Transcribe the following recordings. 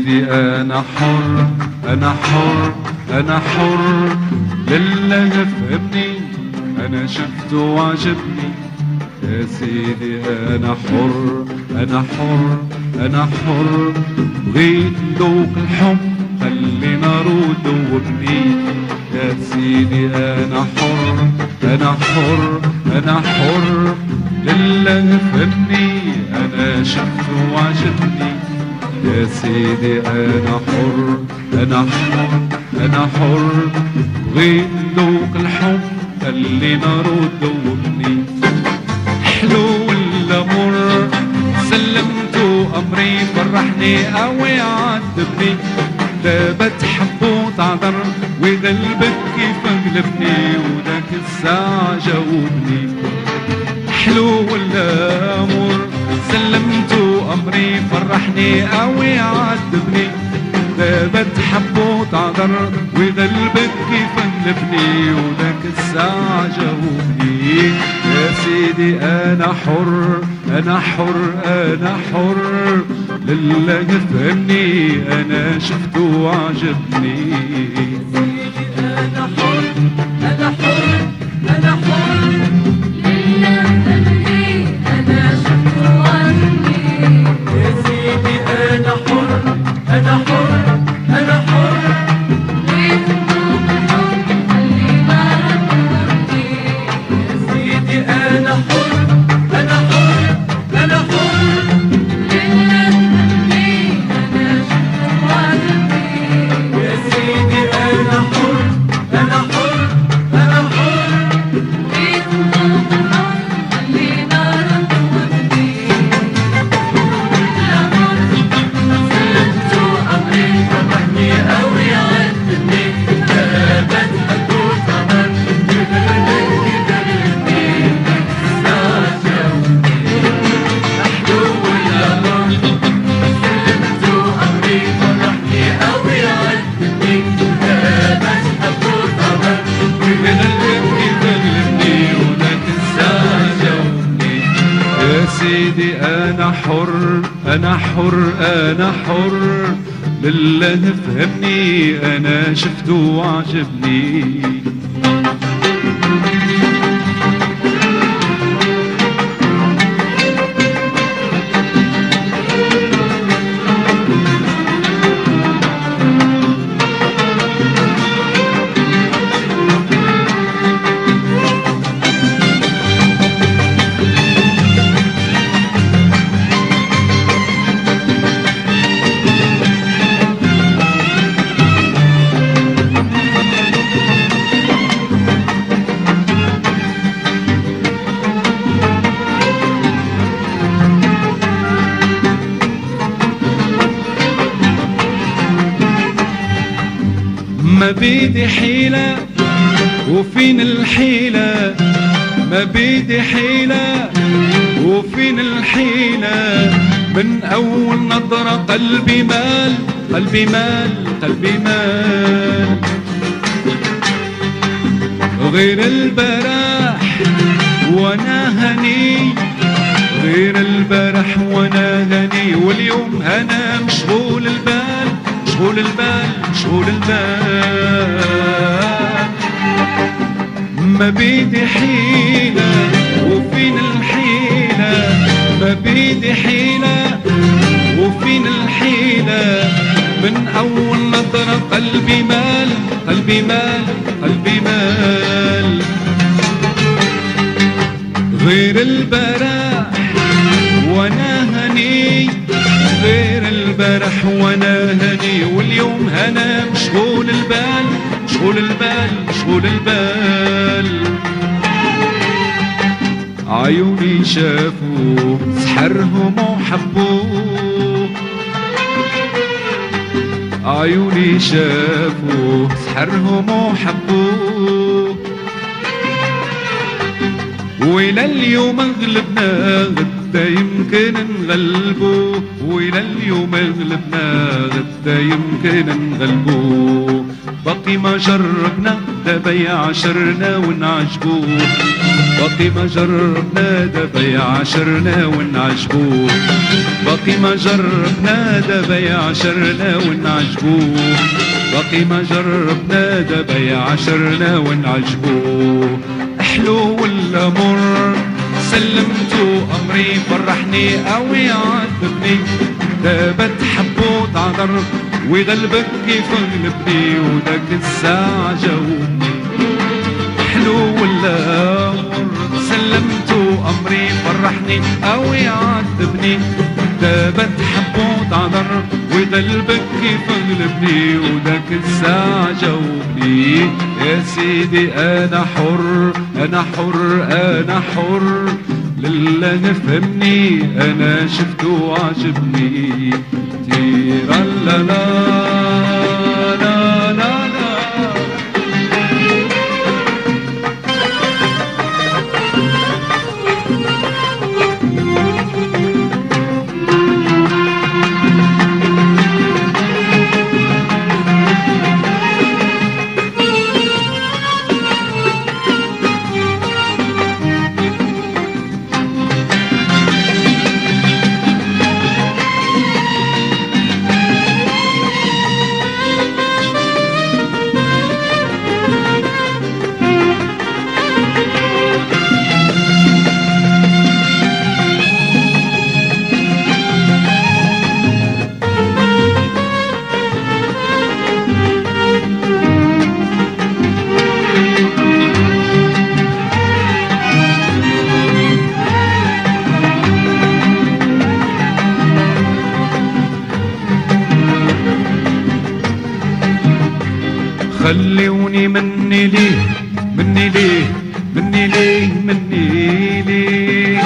سيدي أنا حر أنا حر أنا حر، لله فهمني أنا شفته وعجبني. يا سيدي أنا حر أنا حر أنا حر، بغيت ذوق الحب خلي نار ذوبني. يا سيدي أنا حر أنا حر أنا حر، لله فهمني أنا شفته وعجبني. يا سيدي أنا حر أنا حر أنا حر، بغيت ذوق الحب خلي نار ذوبني. حلو ولا مر سلمته أمري، فرحني أو يعذبني. دابا تحب وتعذر ويغلبك كيف غلبني، وذاك الساعة جاوبني. حلو ولا مر سلمته أمري، فرحني أو يعذبني. دابا تحب وتعذر ويغلبك كيف غلبني، وذاك الساعة جاوبني. يا سيدي أنا حر أنا حر أنا حر، لله فهمني أنا شفته وعجبني. أنا حر أنا حر أنا حر، لله فهمني أنا شفته وعجبني. يا سيدي أنا حر أنا حر أنا حر، بغيت ذوق الحب خلي نار ذوبني. يا سيدي أنا حر أنا حر أنا حر، لله فهمني أنا شفته وعجبني. يا سيدي أنا حر أنا حر أنا حر، بغيت ذوق الحب خلي نار ذوبني. سلمته أمري، فرحني أو يعذبني. دابا تحب وتعذر ويغلبك كيف غلبني، الساعة جاوبني. حلو ولا مر سلمته أمري، فرحني أو يعذبني. دابا تحب وتعذر ويغلبك كيف غلبني، وذاك الساعة جاوبني. يا سيدي أنا حر أنا حر أنا حر، لله فهمني أنا شفته وعجبني. ما بيدي حيلة وفين الحيلة، ما بيدي حيلة وفين الحيلة. من أول نظرة قلبي مال قلبي مال قلبي مال. غير البارح وانا هني، غير البارح وانا هني، واليوم انا مشغول البال مشغول البال مشغول البال. ما بيدي حيلة وفين الحيلة، ما بيدي حيلة وفين الحيلة. من أول نظرة قلبي مال قلبي مال قلبي مال. غير البارح وانا هني، غير البارح وانا هني، واليوم انا مشغول البال مشغول البال مشغول البال. عيوني شافوه سحرهم وحبوه، عيوني شافوه سحرهم وحبوه. وإلى اليوم غلبنا غدا يمكن نغلبو، وإلى اليوم غلبنا غدا يمكن نغلبو. باقي ما جربنا دابا يعشرنا ونعجبو، باقي ما جربنا دابا يعشرنا ونعجبوه، باقي ما جربنا دابا يعشرنا ونعجبوه، باقي ما جربنا دابا يعشرنا ونعجبوه. حلو ولا مر سلمتو امري، فرحني او يعذبني، دابا تحبو تعذر ويغلبك كيف غلبني، وداك الساعة جاوبني. حلو ولا مر سلمتو امري، فرحني او يعذبني، دابا تحبو تعذر ويغلبك كيف غلبني، وداك الساعة جاوبني. يا سيدي انا حر انا حر انا حر، لله نفهمني انا شفته وعجبني. تيرا لا لا لا لا لا. خلوني مني ليه مني ليه مني ليه مني ليه،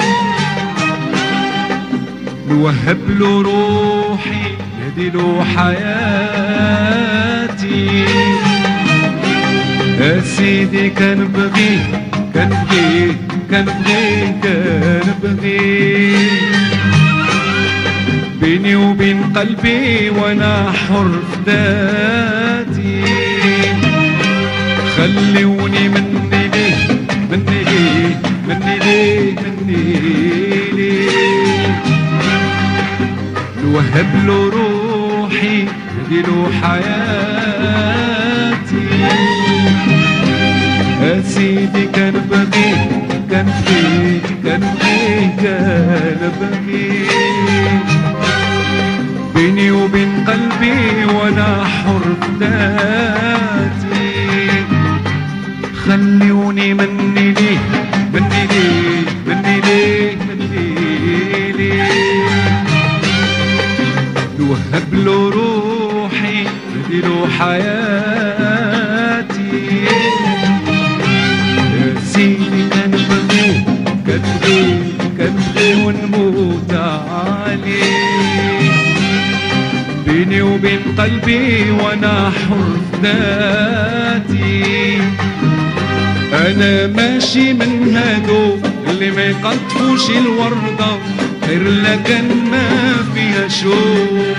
نوهب له روحي ندي له حياتي. يا سيدي كان بغيه كان بغيه كان بغيه كان بغيه، بيني وبين قلبي وانا حر في ذاتي. خلوني مني ليه مني ليه مني ليه مني ليه، نوهب له روحي ندي له حياتي. يا سيدي كان بغيه كان بغيه كان بغيه كان بغيه، بيني وبين قلبي وانا حر في ذاتي. خلوني مني ليه مني ليه مني ليه مني ليه، نوهب له روحي ندي له حياتي. يا سيدي كان بغيه كان بغيه كان بغيه ونموت عليه، بيني وبين قلبي وانا حر في ذاتي. انا ماشي من هادو اللي ما يقطفوش الوردة، غير لكن ما فيها شوق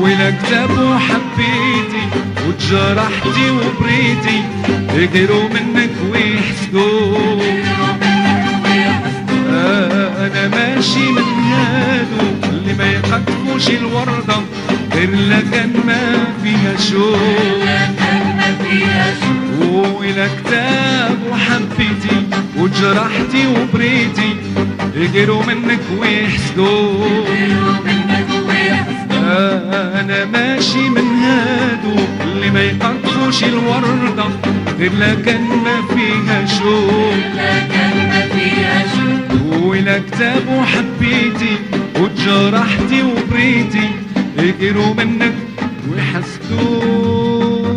ولا كتاب وحبيتي وتجرحتي وبريتي، يجروا منك ويحسدوك. انا ماشي من هادو اللي ما يقطفوش الوردة، غير لكن ما فيها شوق ولا كتاب وحبيتي وجرحتي وبريتي، يجروا منك ويحسدوك. انا ماشي من هادو اللي ما يقطفوش الوردة، غير لكن ما فيها شوق ولا كتاب وحبيتي وجرحتي وبريتي، يجروا منك ويحسدوك.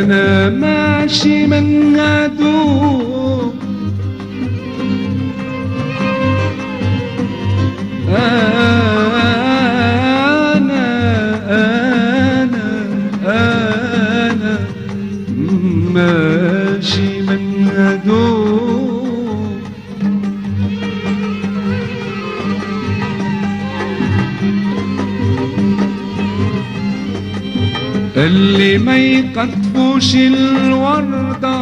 أنا ماشي من هدوء أنا ماشي من هدوء اللي ما يقطفوش الوردة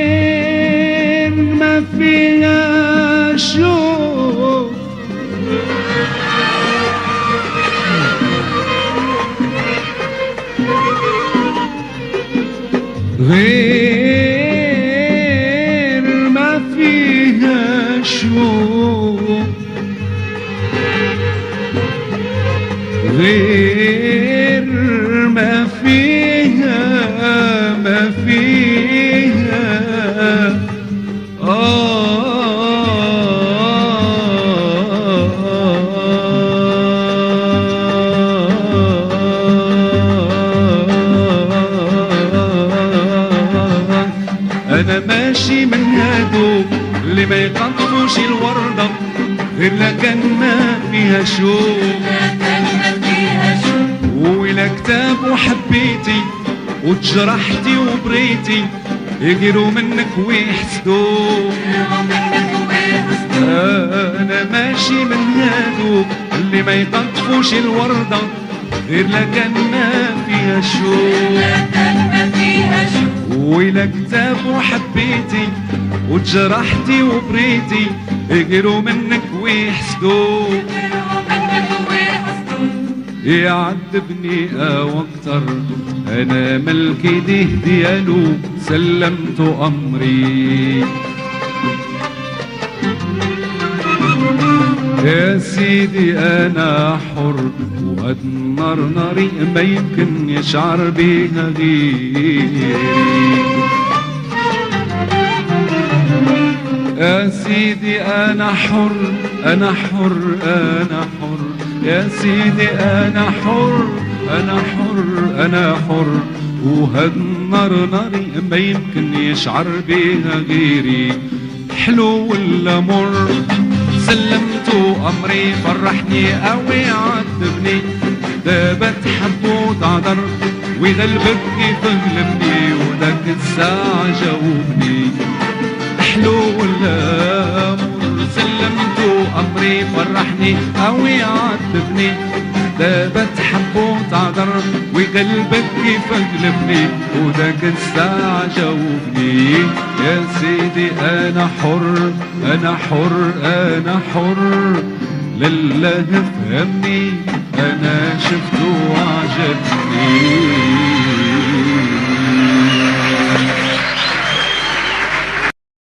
غير ما فيها شوق غير ما فيها شوق غير ما فيها أنا ماشي من هادو اللي ما يقطفوش الوردة غير لكن ما فيها شوق وإلى كتاب وحبيتي وتجرحتي وبريتي يجروا منك ويحسدوا أنا ماشي من هادو اللي ما يقطفوش الوردة غير لكن ما فيها شوق وإلى كتاب وحبيتي وتجرحتي وبريتي يجروا منك ويحسدوا يعذبني واكتر انا ملك ايديه ديالو سلمت امري يا سيدي انا حر وهاد النار ناري ما يمكن يشعر بيها غيري يا سيدي أنا حر أنا حر أنا حر يا سيدي أنا حر أنا حر أنا حر وهاد النار ناري ما يمكن يشعر بيها غيري حلو ولا مر سلمت أمري فرحني أو يعذبني دابا تحب وتعذر ويغلبك يغلبني وداك الساعة جاوبني حلو ولا مر سلمت أمري فرحني أو يعذبني دابا تحب وتعذر وقلبك كيف قلبني وداك الساعة جاوبني يا سيدي أنا حر أنا حر أنا حر لله فهمني أنا شفته وعجبني